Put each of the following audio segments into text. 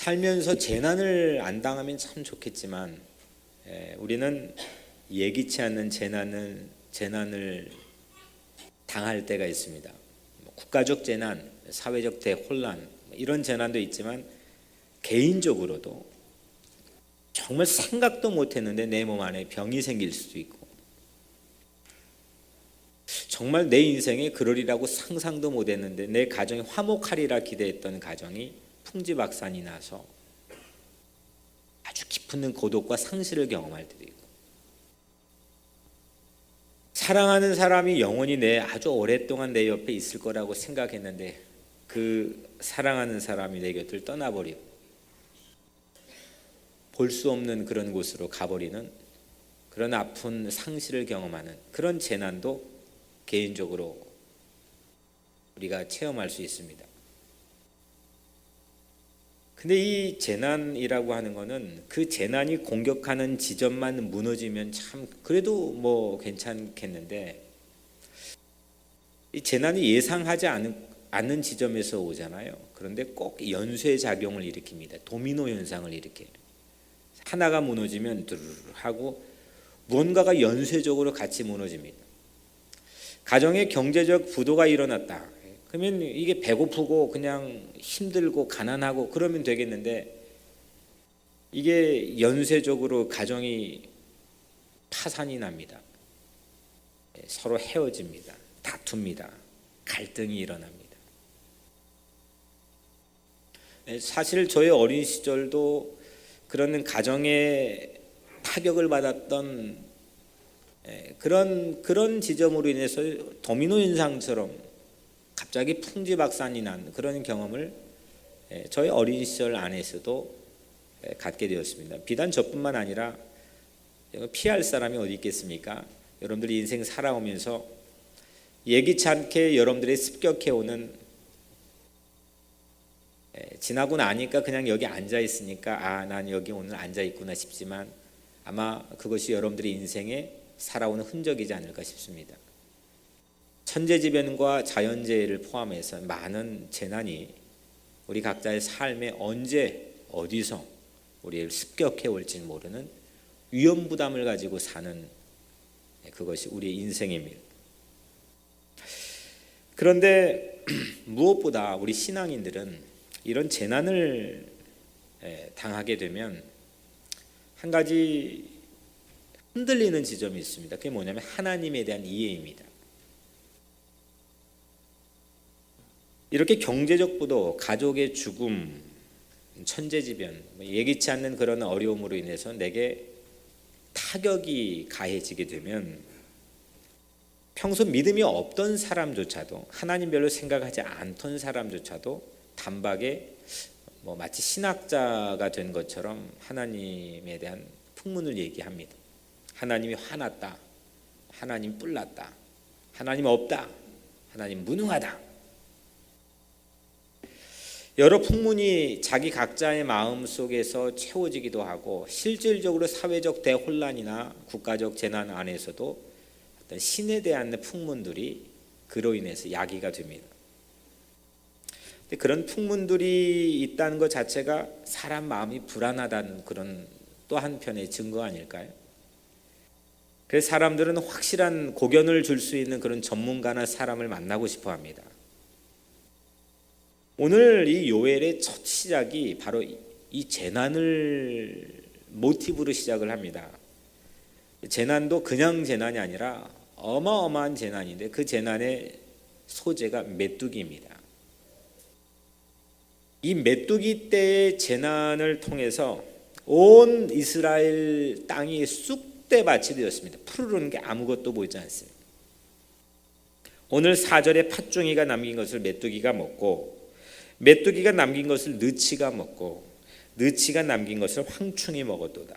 살면서 재난을 안 당하면 참 좋겠지만 우리는 예기치 않는 재난을 당할 때가 있습니다. 국가적 재난, 사회적 대혼란 이런 재난도 있지만 개인적으로도 정말 생각도 못했는데 내 몸 안에 병이 생길 수도 있고 정말 내 인생에 그러리라고 상상도 못했는데 내 가정이 화목하리라 기대했던 가정이 풍지박산이 나서 아주 깊은 고독과 상실을 경험할 때도 있고 사랑하는 사람이 영원히 아주 오랫동안 내 옆에 있을 거라고 생각했는데 그 사랑하는 사람이 내 곁을 떠나버리고 볼 수 없는 그런 곳으로 가버리는 그런 아픈 상실을 경험하는 그런 재난도 개인적으로 우리가 체험할 수 있습니다. 근데 이 재난이라고 하는 거는 그 재난이 공격하는 지점만 무너지면 참 그래도 뭐 괜찮겠는데 이 재난이 예상하지 않는 지점에서 오잖아요. 그런데 꼭 연쇄작용을 일으킵니다. 도미노 현상을 일으켜요. 하나가 무너지면 드르르 하고 무언가가 연쇄적으로 같이 무너집니다. 가정의 경제적 부도가 일어났다. 그러면 이게 배고프고 그냥 힘들고 가난하고 그러면 되겠는데 이게 연쇄적으로 가정이 파산이 납니다. 서로 헤어집니다. 다툽니다. 갈등이 일어납니다. 사실 저의 어린 시절도 그런 가정에 타격을 받았던 그런 지점으로 인해서 도미노 현상처럼 갑자기 풍지박산이 난 그런 경험을 저희 어린 시절 안에서도 갖게 되었습니다. 비단 저뿐만 아니라 피할 사람이 어디 있겠습니까? 여러분들이 인생 살아오면서 예기치 않게 여러분들이 습격해오는 지나고 나니까 그냥 여기 앉아 있으니까 난 여기 오늘 앉아 있구나 싶지만 아마 그것이 여러분들의 인생에 살아오는 흔적이지 않을까 싶습니다. 천재지변과 자연재해를 포함해서 많은 재난이 우리 각자의 삶에 언제 어디서 우리를 습격해 올지 모르는 위험부담을 가지고 사는 그것이 우리의 인생입니다. 그런데 무엇보다 우리 신앙인들은 이런 재난을 당하게 되면 한 가지 흔들리는 지점이 있습니다. 그게 뭐냐면 하나님에 대한 이해입니다. 이렇게 경제적 부도, 가족의 죽음, 천재지변, 예기치 않는 그런 어려움으로 인해서 내게 타격이 가해지게 되면 평소 믿음이 없던 사람조차도 하나님 별로 생각하지 않던 사람조차도 단박에 마치 신학자가 된 것처럼 하나님에 대한 풍문을 얘기합니다. 하나님이 화났다, 하나님 뿔났다, 하나님 없다, 하나님 무능하다. 여러 풍문이 자기 각자의 마음 속에서 채워지기도 하고 실질적으로 사회적 대혼란이나 국가적 재난 안에서도 어떤 신에 대한 풍문들이 그로 인해서 야기가 됩니다. 그런 풍문들이 있다는 것 자체가 사람 마음이 불안하다는 그런 또 한편의 증거 아닐까요? 그래서 사람들은 확실한 고견을 줄 수 있는 그런 전문가나 사람을 만나고 싶어 합니다. 오늘 이 요엘의 첫 시작이 바로 이 재난을 모티브로 시작을 합니다. 재난도 그냥 재난이 아니라 어마어마한 재난인데 그 재난의 소재가 메뚜기입니다. 이 메뚜기 때의 재난을 통해서 온 이스라엘 땅이 쑥대밭이 되었습니다. 푸르른 게 아무것도 보이지 않습니다. 오늘 4절에 팥중이가 남긴 것을 메뚜기가 먹고 메뚜기가 남긴 것을 느치가 먹고 느치가 남긴 것을 황충이 먹었도다.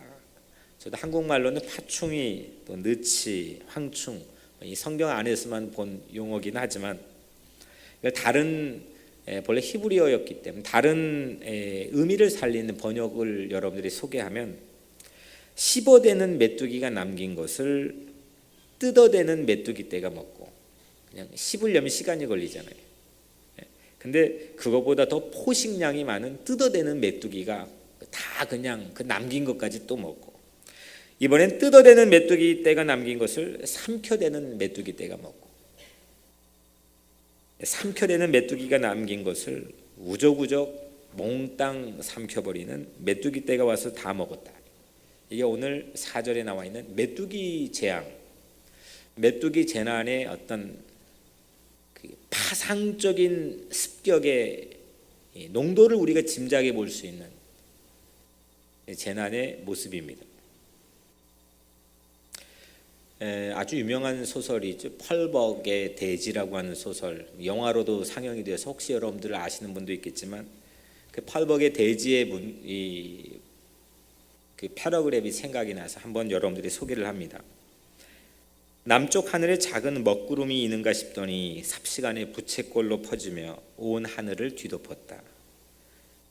저도 한국말로는 팥충이, 또 느치, 황충 이 성경 안에서만 본 용어긴 하지만 다른 본래 히브리어였기 때문에 다른 의미를 살리는 번역을 여러분들이 소개하면 씹어대는 메뚜기가 남긴 것을 뜯어대는 메뚜기 떼가 먹고 그냥 씹으려면 시간이 걸리잖아요. 근데 그거보다 더 포식량이 많은 뜯어대는 메뚜기가 다 그냥 그 남긴 것까지 또 먹고, 이번엔 뜯어대는 메뚜기 떼가 남긴 것을 삼켜대는 메뚜기 떼가 먹고, 삼켜대는 메뚜기가 남긴 것을 우적우적 몽땅 삼켜버리는 메뚜기 떼가 와서 다 먹었다. 이게 오늘 4절에 나와 있는 메뚜기 재앙, 메뚜기 재난의 어떤 그 파상적인 습격의 농도를 우리가 짐작해 볼 수 있는 재난의 모습입니다. 아주 유명한 소설이죠. 펄벅의 대지라고 하는 소설, 영화로도 상영이 되어서 혹시 여러분들 아시는 분도 있겠지만, 그 펄벅의 대지의 그 패러그랩이 생각이 나서 한번 여러분들이 소개를 합니다. 남쪽 하늘에 작은 먹구름이 있는가 싶더니 삽시간에 부채꼴로 퍼지며 온 하늘을 뒤덮었다.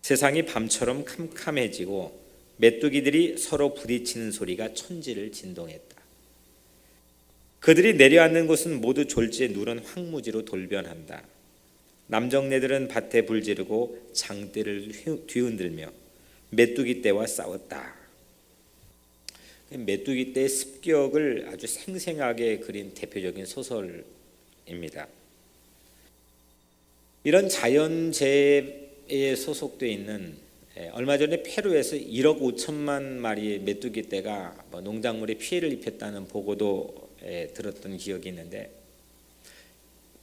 세상이 밤처럼 캄캄해지고 메뚜기들이 서로 부딪히는 소리가 천지를 진동했다. 그들이 내려앉는 곳은 모두 졸지에 누런 황무지로 돌변한다. 남정네들은 밭에 불지르고 장대를 뒤흔들며 메뚜기 떼와 싸웠다. 메뚜기 떼의 습격을 아주 생생하게 그린 대표적인 소설입니다. 이런 자연재해에 소속되어 있는, 얼마 전에 페루에서 1억 5천만 마리의 메뚜기 떼가 농작물에 피해를 입혔다는 보고도 들었던 기억이 있는데,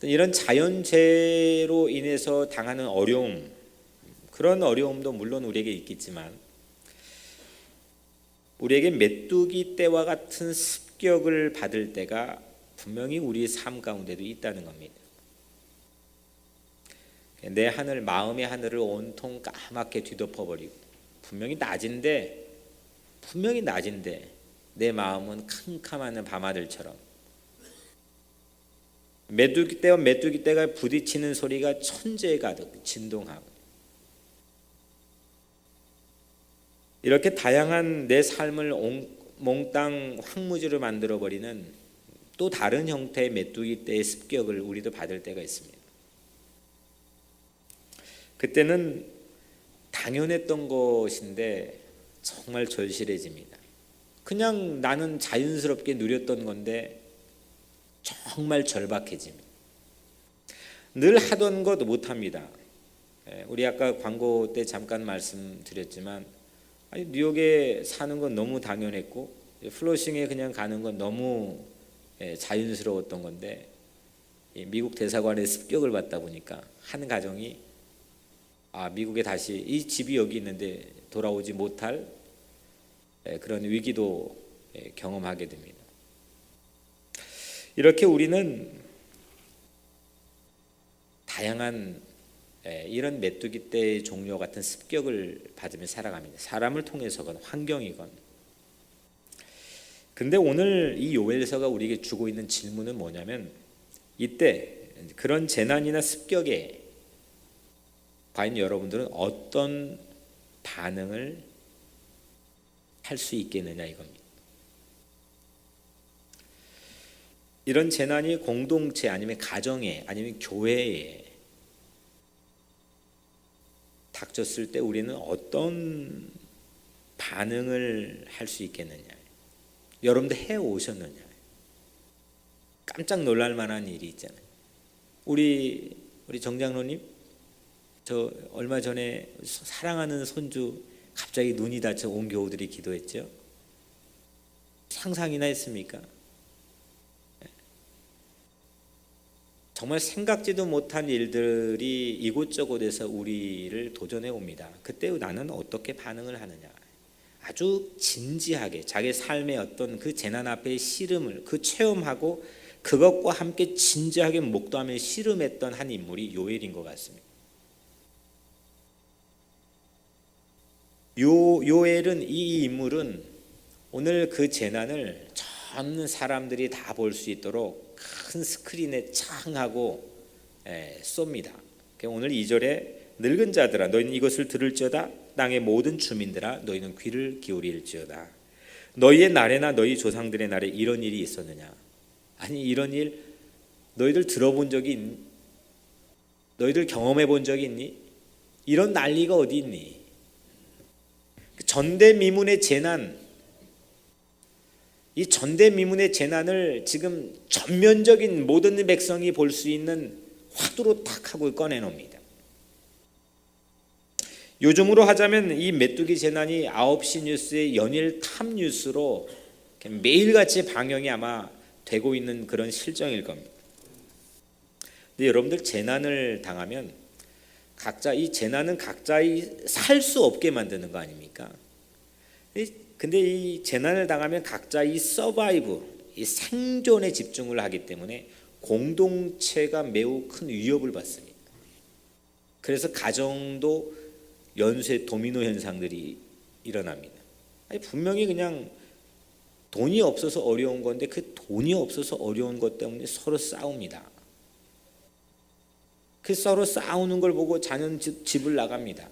이런 자연재해로 인해서 당하는 어려움, 그런 어려움도 물론 우리에게 있겠지만 우리에게 메뚜기 떼와 같은 습격을 받을 때가 분명히 우리의 삶 가운데도 있다는 겁니다. 내 하늘, 마음의 하늘을 온통 까맣게 뒤덮어버리고, 분명히 낮인데 내 마음은 캄캄한 밤하늘처럼, 메뚜기 떼와 메뚜기 떼가 부딪히는 소리가 천재에 가득 진동하고, 이렇게 다양한 내 삶을 몽땅 황무지로 만들어버리는 또 다른 형태의 메뚜기 떼의 습격을 우리도 받을 때가 있습니다. 그때는 당연했던 것인데 정말 절실해집니다. 그냥 나는 자연스럽게 누렸던 건데 정말 절박해집니다. 늘 하던 것 못합니다. 우리 아까 광고 때 잠깐 말씀드렸지만, 뉴욕에 사는 건 너무 당연했고 플러싱에 그냥 가는 건 너무 자연스러웠던 건데, 미국 대사관에 습격을 받다 보니까 한 가정이 미국에 다시, 이 집이 여기 있는데 돌아오지 못할 그런 위기도 경험하게 됩니다. 이렇게 우리는 다양한 이런 메뚜기 떼의 종류 같은 습격을 받으며 살아갑니다. 사람을 통해서건 환경이건. 근데 오늘 이 요엘서가 우리에게 주고 있는 질문은 뭐냐면, 이때 그런 재난이나 습격에 과연 여러분들은 어떤 반응을 할 수 있겠느냐 이겁니다. 이런 재난이 공동체 아니면 가정에 아니면 교회에 닥쳤을 때 우리는 어떤 반응을 할 수 있겠느냐. 여러분들 해오셨느냐. 깜짝 놀랄 만한 일이 있잖아요. 우리 정장로님, 저 얼마 전에 사랑하는 손주 갑자기 눈이 다쳐 온 교우들이 기도했죠. 상상이나 했습니까? 정말 생각지도 못한 일들이 이곳저곳에서 우리를 도전해 옵니다. 그때 나는 어떻게 반응을 하느냐. 아주 진지하게 자기 삶의 어떤 그 재난 앞의 씨름을 체험하고 그것과 함께 진지하게 목도하며 씨름했던 한 인물이 요엘인 것 같습니다. 요엘은, 이 인물은 오늘 그 재난을 전 사람들이 다 볼 수 있도록 큰 스크린에 창 하고 쏩니다. 오늘 2절에 늙은 자들아 너희는 이것을 들을지어다. 땅의 모든 주민들아 너희는 귀를 기울일지어다. 너희의 날에나 너희 조상들의 날에 이런 일이 있었느냐. 아니, 이런 일 너희들 들어본 적이 너희들 경험해 본 적이 있니? 이런 난리가 어디 있니? 전대미문의 재난, 이 전대미문의 재난을 지금 전면적인 모든 백성이 볼 수 있는 화두로 탁 하고 꺼내놉니다. 요즘으로 하자면 이 메뚜기 재난이 9시 뉴스의 연일 탑 뉴스로 매일같이 방영이 아마 되고 있는 그런 실정일 겁니다. 근데 여러분들 재난을 당하면 각자 이 재난은 각자 살 수 없게 만드는 거 아닙니까? 근데 이 재난을 당하면 각자 이 서바이브, 이 생존에 집중을 하기 때문에 공동체가 매우 큰 위협을 받습니다. 그래서 가정도 연쇄 도미노 현상들이 일어납니다. 아니, 분명히 그냥 돈이 없어서 어려운 건데 그 돈이 없어서 어려운 것 때문에 서로 싸웁니다. 그 서로 싸우는 걸 보고 자녀는 집을 나갑니다.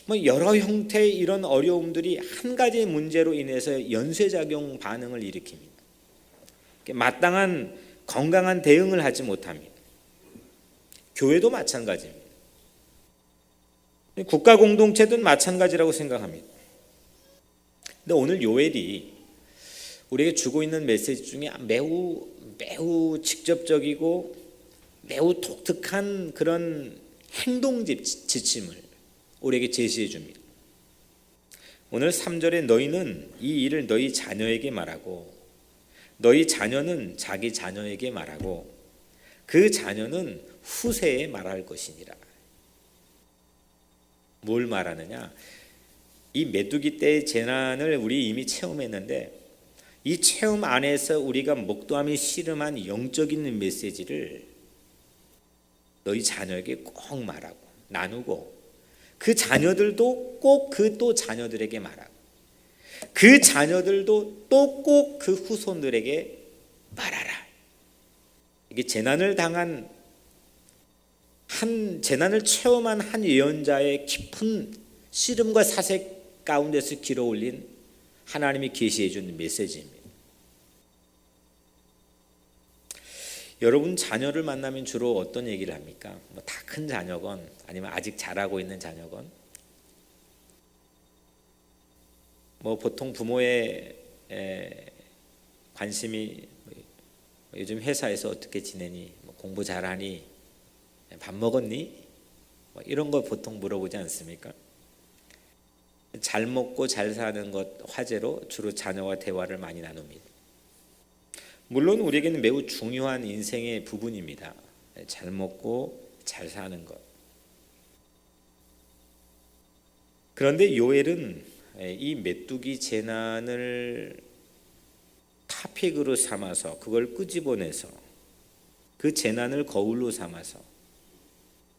뭐 여러 형태의 이런 어려움들이 한 가지 문제로 인해서 연쇄작용 반응을 일으킵니다. 마땅한 건강한 대응을 하지 못합니다. 교회도 마찬가지입니다. 국가 공동체도 마찬가지라고 생각합니다. 근데 오늘 요엘이 우리에게 주고 있는 메시지 중에 매우 직접적이고 매우 독특한 그런 행동 지침을 우리에게 제시해 줍니다. 오늘 3절에 너희는 이 일을 너희 자녀에게 말하고 너희 자녀는 자기 자녀에게 말하고 그 자녀는 후세에 말할 것이니라. 뭘 말하느냐? 이 메뚜기 때의 재난을 우리 이미 체험했는데 이 체험 안에서 우리가 목도하며 씨름한 영적인 메시지를 너희 자녀에게 꼭 말하고 나누고 그 자녀들도 꼭 그 또 자녀들에게 말하고 그 자녀들도 또 꼭 그 후손들에게 말하라. 이게 재난을 체험한 한 예언자의 깊은 씨름과 사색 가운데서 길어올린 하나님이 계시해 주는 메시지입니다. 여러분 자녀를 만나면 주로 어떤 얘기를 합니까? 다 큰 자녀건 아니면 아직 자라고 있는 자녀건 보통 부모의 관심이 요즘 회사에서 어떻게 지내니? 공부 잘하니? 밥 먹었니? 이런 거 보통 물어보지 않습니까? 잘 먹고 잘 사는 것 화제로 주로 자녀와 대화를 많이 나눕니다. 물론 우리에게는 매우 중요한 인생의 부분입니다. 잘 먹고 잘 사는 것. 그런데 요엘은 이 메뚜기 재난을 타픽으로 삼아서 그걸 끄집어내서 그 재난을 거울로 삼아서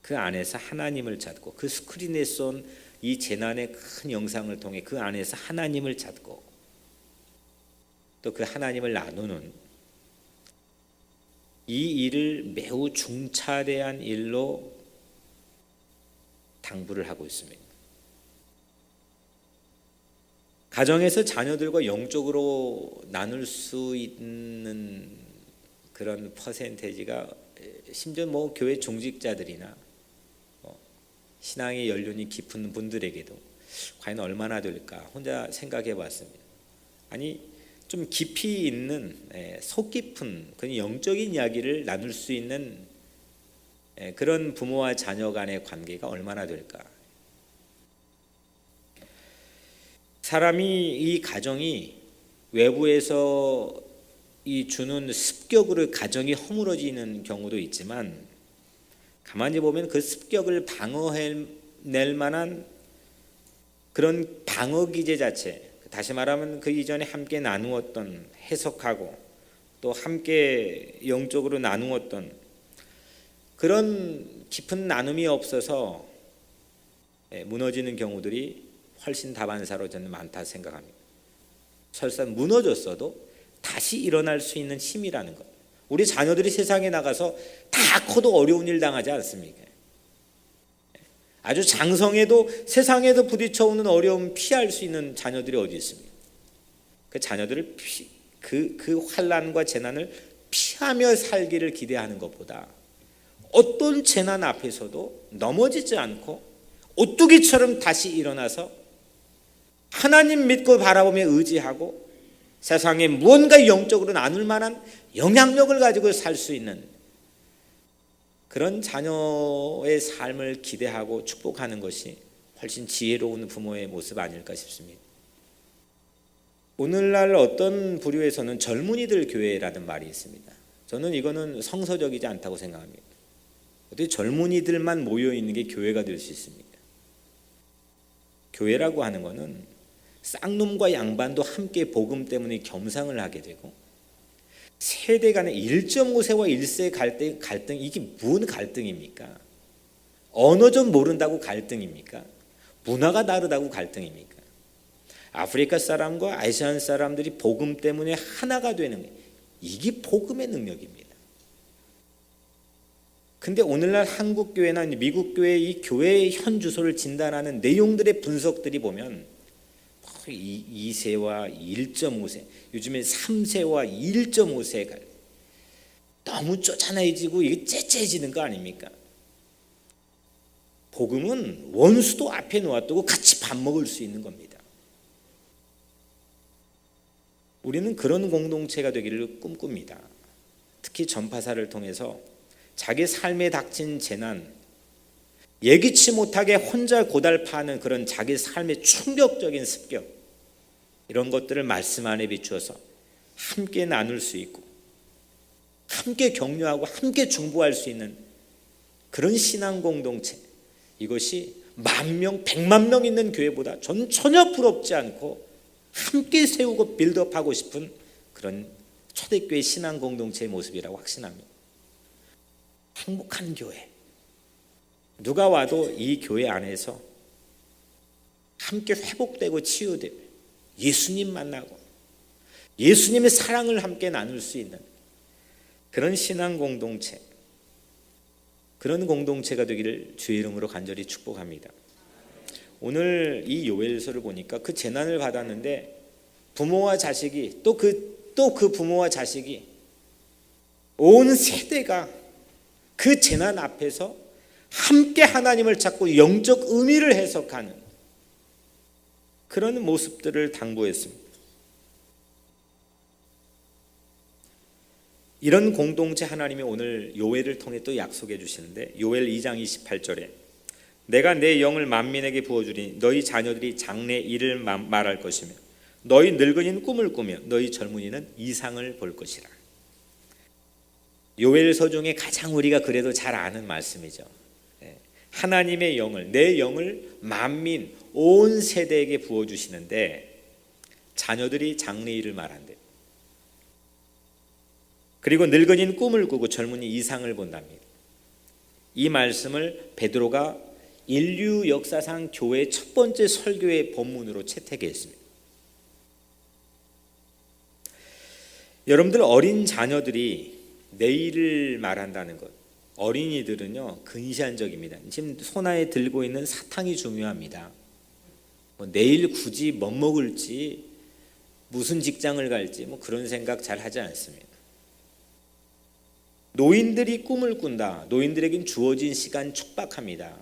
그 안에서 하나님을 찾고 그 스크린에 쏜 이 재난의 큰 영상을 통해 그 안에서 하나님을 찾고 또 그 하나님을 나누는 이 일을 매우 중차대한 일로 당부를 하고 있습니다. 가정에서 자녀들과 영적으로 나눌 수 있는 그런 퍼센테이지가 심지어 교회 종직자들이나 신앙의 연륜이 깊은 분들에게도 과연 얼마나 될까 혼자 생각해 봤습니다. 아니 좀 깊이 있는 속 깊은 그런 영적인 이야기를 나눌 수 있는 그런 부모와 자녀 간의 관계가 얼마나 될까. 사람이 이 가정이 외부에서 이 주는 습격으로 가정이 허물어지는 경우도 있지만 가만히 보면 그 습격을 방어해낼 만한 그런 방어 기제 자체, 다시 말하면 그 이전에 함께 나누었던 해석하고 또 함께 영적으로 나누었던 그런 깊은 나눔이 없어서 무너지는 경우들이 훨씬 다반사로 저는 많다 생각합니다. 설사 무너졌어도 다시 일어날 수 있는 힘이라는 것. 우리 자녀들이 세상에 나가서 다 커도 어려운 일 당하지 않습니까? 아주 장성해도 세상에도 부딪혀오는 어려움 피할 수 있는 자녀들이 어디 있습니까? 그 자녀들을 그 환난과 재난을 피하며 살기를 기대하는 것보다 어떤 재난 앞에서도 넘어지지 않고 오뚜기처럼 다시 일어나서 하나님 믿고 바라보며 의지하고 세상에 무언가 영적으로 나눌 만한 영향력을 가지고 살 수 있는 그런 자녀의 삶을 기대하고 축복하는 것이 훨씬 지혜로운 부모의 모습 아닐까 싶습니다. 오늘날 어떤 부류에서는 젊은이들 교회라는 말이 있습니다. 저는 이거는 성서적이지 않다고 생각합니다. 어떻게 젊은이들만 모여있는 게 교회가 될 수 있습니까? 교회라고 하는 것은 쌍놈과 양반도 함께 복음 때문에 겸상을 하게 되고 세대 간의 1.5세와 1세 갈등 이게 무슨 갈등입니까? 언어 좀 모른다고 갈등입니까? 문화가 다르다고 갈등입니까? 아프리카 사람과 아시안 사람들이 복음 때문에 하나가 되는 게 이게 복음의 능력입니다. 근데 오늘날 한국 교회나 미국 교회 이 교회의 현 주소를 진단하는 내용들의 분석들이 보면 2세와 1.5세, 요즘에 3세와 1.5세가 너무 쪼잔해지고 이게 째째해지는 거 아닙니까? 복음은 원수도 앞에 놓아두고 같이 밥 먹을 수 있는 겁니다. 우리는 그런 공동체가 되기를 꿈꿉니다. 특히 전파사를 통해서 자기 삶에 닥친 재난, 예기치 못하게 혼자 고달파하는 그런 자기 삶의 충격적인 습격, 이런 것들을 말씀 안에 비추어서 함께 나눌 수 있고 함께 격려하고 함께 중보할 수 있는 그런 신앙 공동체, 이것이 10,000명, 100만 명 있는 교회보다 전 전혀 부럽지 않고 함께 세우고 빌드업하고 싶은 그런 초대교회 신앙 공동체의 모습이라고 확신합니다. 행복한 교회, 누가 와도 이 교회 안에서 함께 회복되고 치유되고 예수님 만나고 예수님의 사랑을 함께 나눌 수 있는 그런 신앙 공동체, 그런 공동체가 되기를 주의 이름으로 간절히 축복합니다. 오늘 이 요엘서를 보니까 그 재난을 받았는데 부모와 자식이 또 그 부모와 자식이 온 세대가 그 재난 앞에서 함께 하나님을 찾고 영적 의미를 해석하는 그런 모습들을 당부했습니다. 이런 공동체 하나님이 오늘 요엘을 통해 또 약속해 주시는데, 요엘 2장 28절에 내가 내 영을 만민에게 부어주리니 너희 자녀들이 장래 일을 말할 것이며 너희 늙은이는 꿈을 꾸며 너희 젊은이는 이상을 볼 것이라. 요엘서 중에 가장 우리가 그래도 잘 아는 말씀이죠. 하나님의 영을, 내 영을 만민 온 세대에게 부어주시는데 자녀들이 장래 일을 말한대. 그리고 늙은이는 꿈을 꾸고 젊은이 이상을 본답니다. 이 말씀을 베드로가 인류 역사상 교회의 첫 번째 설교의 본문으로 채택했습니다. 여러분들, 어린 자녀들이 내일을 말한다는 것, 어린이들은요 근시안적입니다. 지금 손안에 들고 있는 사탕이 중요합니다. 내일 굳이 뭐 먹을지, 무슨 직장을 갈지 그런 생각 잘 하지 않습니다. 노인들이 꿈을 꾼다. 노인들에겐 주어진 시간 촉박합니다.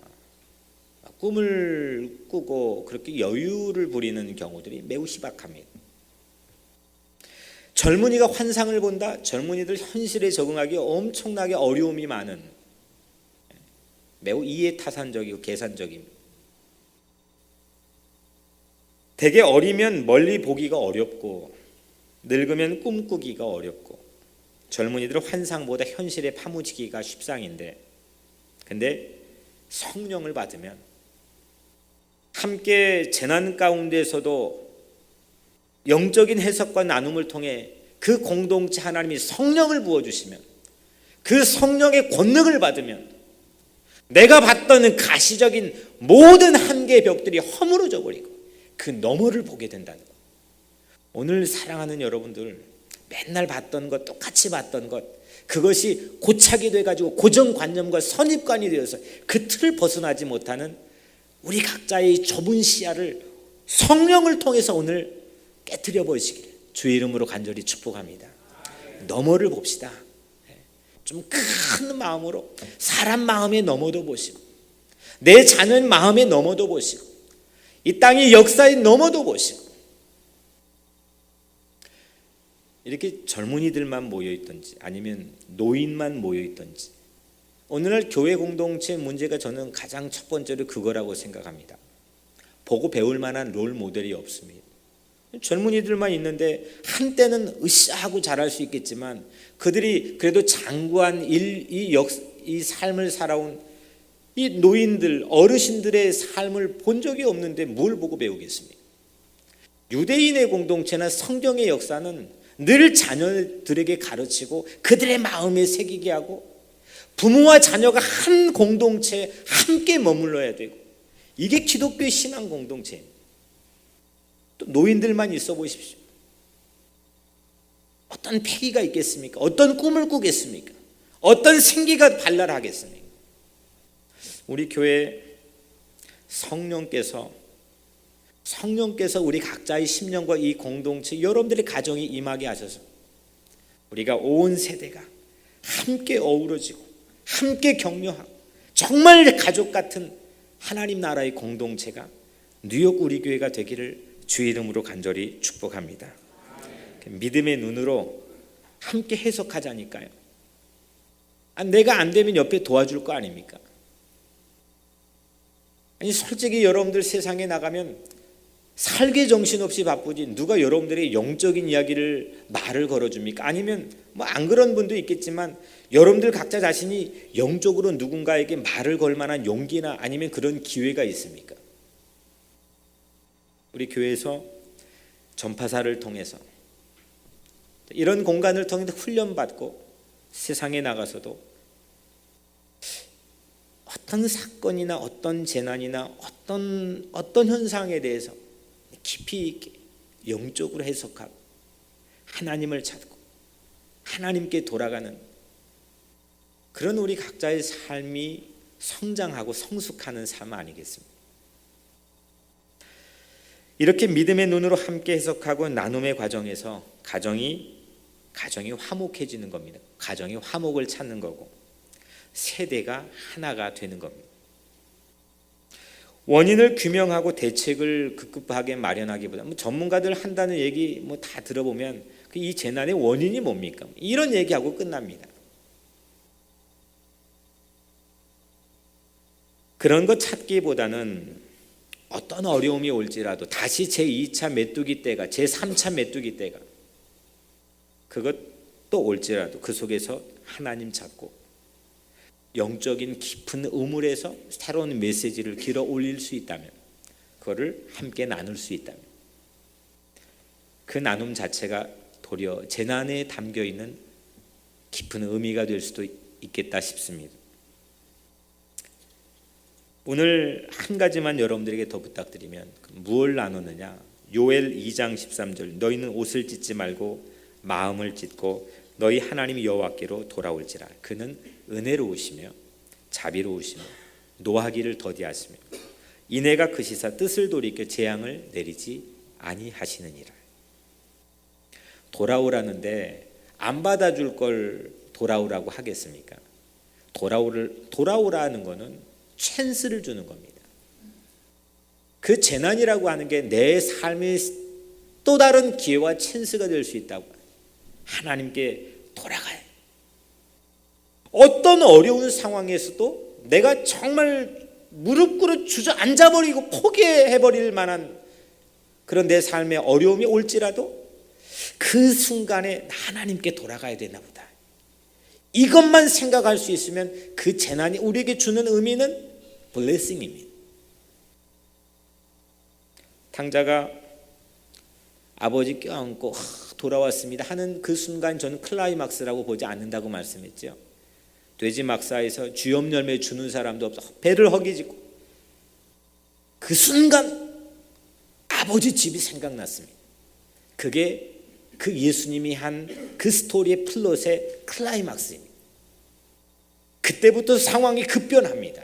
꿈을 꾸고 그렇게 여유를 부리는 경우들이 매우 희박합니다. 젊은이가 환상을 본다. 젊은이들 현실에 적응하기 엄청나게 어려움이 많은, 매우 이해타산적이고 계산적입니다. 대개 어리면 멀리 보기가 어렵고 늙으면 꿈꾸기가 어렵고 젊은이들은 환상보다 현실에 파묻히기가 쉽상인데, 근데 성령을 받으면 함께 재난 가운데서도 영적인 해석과 나눔을 통해 그 공동체 하나님이 성령을 부어주시면, 그 성령의 권능을 받으면 내가 봤던 가시적인 모든 한계의 벽들이 허물어져 버리고 그 너머를 보게 된다는 것. 오늘 사랑하는 여러분들, 맨날 봤던 것, 똑같이 봤던 것, 그것이 고착이 돼가지고 고정관념과 선입관이 되어서 그 틀을 벗어나지 못하는 우리 각자의 좁은 시야를 성령을 통해서 오늘 깨트려 보시기를 주의 이름으로 간절히 축복합니다. 너머를 봅시다. 좀 큰 마음으로 사람 마음에 넘어도 보시고 내 자녀 마음에 넘어도 보시고 이 땅의 역사에 넘어도 보시고 이렇게 젊은이들만 모여있던지 아니면 노인만 모여있던지 오늘날 교회 공동체 문제가 저는 가장 첫 번째로 그거라고 생각합니다. 보고 배울 만한 롤 모델이 없습니다. 젊은이들만 있는데 한때는 으쌰하고 잘할 수 있겠지만 그들이 그래도 장구한 이 삶을 살아온 이 노인들 어르신들의 삶을 본 적이 없는데 뭘 보고 배우겠습니까? 유대인의 공동체나 성경의 역사는 늘 자녀들에게 가르치고 그들의 마음에 새기게 하고 부모와 자녀가 한 공동체에 함께 머물러야 되고 이게 기독교의 신앙 공동체입니다. 또 노인들만 있어 보십시오. 어떤 패기가 있겠습니까? 어떤 꿈을 꾸겠습니까? 어떤 생기가 발랄하겠습니까? 우리 교회 성령께서 우리 각자의 심령과 이 공동체 여러분들의 가정에 임하게 하셔서 우리가 온 세대가 함께 어우러지고 함께 격려하고 정말 가족 같은 하나님 나라의 공동체가 뉴욕 우리 교회가 되기를 주의 이름으로 간절히 축복합니다. 믿음의 눈으로 함께 해석하자니까요. 내가 안 되면 옆에 도와줄 거 아닙니까? 아니 솔직히 여러분들 세상에 나가면 살게 정신없이 바쁘지 누가 여러분들의 영적인 이야기를 말을 걸어줍니까? 아니면 뭐 안 그런 분도 있겠지만 여러분들 각자 자신이 영적으로 누군가에게 말을 걸 만한 용기나 아니면 그런 기회가 있습니까? 우리 교회에서 전파사를 통해서 이런 공간을 통해서 훈련받고 세상에 나가서도 어떤 사건이나 어떤 재난이나 어떤 현상에 대해서 깊이 있게 영적으로 해석하고 하나님을 찾고 하나님께 돌아가는 그런 우리 각자의 삶이 성장하고 성숙하는 삶 아니겠습니까? 이렇게 믿음의 눈으로 함께 해석하고 나눔의 과정에서 가정이 화목해지는 겁니다. 가정이 화목을 찾는 거고 세대가 하나가 되는 겁니다. 원인을 규명하고 대책을 급급하게 마련하기보다 전문가들 한다는 얘기 다 들어보면 이 재난의 원인이 뭡니까? 이런 얘기하고 끝납니다. 그런 거 찾기보다는 어떤 어려움이 올지라도 다시 제2차 메뚜기 때가 제3차 메뚜기 때가 그것도 올지라도 그 속에서 하나님 찾고 영적인 깊은 우물에서 새로운 메시지를 길어 올릴 수 있다면 그거를 함께 나눌 수 있다면 그 나눔 자체가 도리어 재난에 담겨있는 깊은 의미가 될 수도 있겠다 싶습니다. 오늘 한 가지만 여러분들에게 더 부탁드리면 무엇을 나누느냐? 요엘 2장 13절 너희는 옷을 찢지 말고 마음을 찢고 너희 하나님 여호와께로 돌아올지라 그는 은혜로우시며 자비로우시며 노하기를 더디하시며 이내가 크시사 뜻을 돌이켜 재앙을 내리지 아니하시느니라. 돌아오라는데 안 받아줄 걸 돌아오라고 하겠습니까? 돌아오라는 거는 찬스를 주는 겁니다. 그 재난이라고 하는 게 내 삶의 또 다른 기회와 찬스가 될 수 있다고 하나님께 돌아가요. 어떤 어려운 상황에서도 내가 정말 무릎 꿇어 주저앉아버리고 포기해버릴 만한 그런 내 삶의 어려움이 올지라도 그 순간에 하나님께 돌아가야 되나 보다. 이것만 생각할 수 있으면 그 재난이 우리에게 주는 의미는 블레싱입니다. 탕자가 아버지 껴안고 돌아왔습니다 하는 그 순간 저는 클라이막스라고 보지 않는다고 말씀했죠. 돼지 막사에서 주염 열매 주는 사람도 없어 배를 허기지고 그 순간 아버지 집이 생각났습니다. 그게 그 예수님이 한 그 스토리의 플롯의 클라이막스입니다. 그때부터 상황이 급변합니다.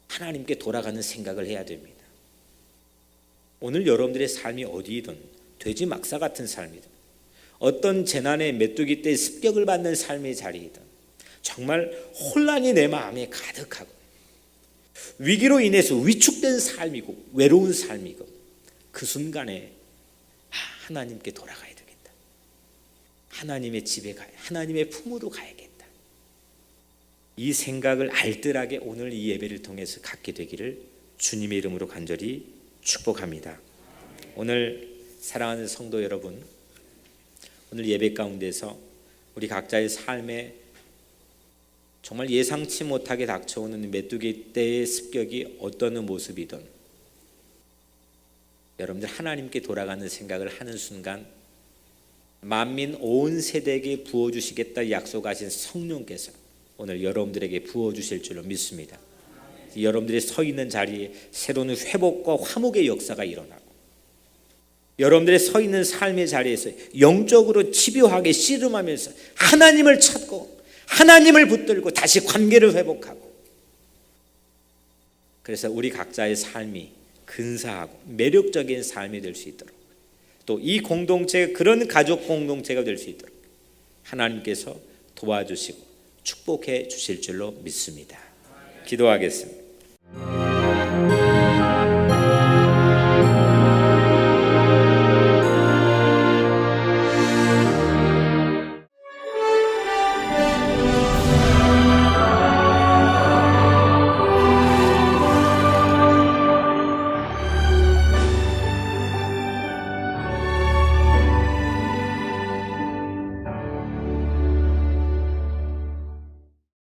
하나님께 돌아가는 생각을 해야 됩니다. 오늘 여러분들의 삶이 어디이든 돼지 막사 같은 삶이든 어떤 재난의 메뚜기 때 습격을 받는 삶의 자리이든 정말 혼란이 내 마음에 가득하고 위기로 인해서 위축된 삶이고 외로운 삶이고 그 순간에 하나님께 돌아가야 되겠다. 하나님의 집에 가야, 하나님의 품으로 가야겠다. 이 생각을 알뜰하게 오늘 이 예배를 통해서 갖게 되기를 주님의 이름으로 간절히 축복합니다. 오늘 사랑하는 성도 여러분, 오늘 예배 가운데서 우리 각자의 삶에 정말 예상치 못하게 닥쳐오는 메뚜기 떼의 습격이 어떤 모습이든 여러분들 하나님께 돌아가는 생각을 하는 순간 만민 온 세대에게 부어주시겠다 약속하신 성령께서 오늘 여러분들에게 부어주실 줄로 믿습니다. 여러분들이 서 있는 자리에 새로운 회복과 화목의 역사가 일어나고 여러분들의 서 있는 삶의 자리에서 영적으로 집요하게 씨름하면서 하나님을 찾고 하나님을 붙들고 다시 관계를 회복하고 그래서 우리 각자의 삶이 근사하고 매력적인 삶이 될 수 있도록 또 이 공동체가 그런 가족 공동체가 될 수 있도록 하나님께서 도와주시고 축복해 주실 줄로 믿습니다. 기도하겠습니다.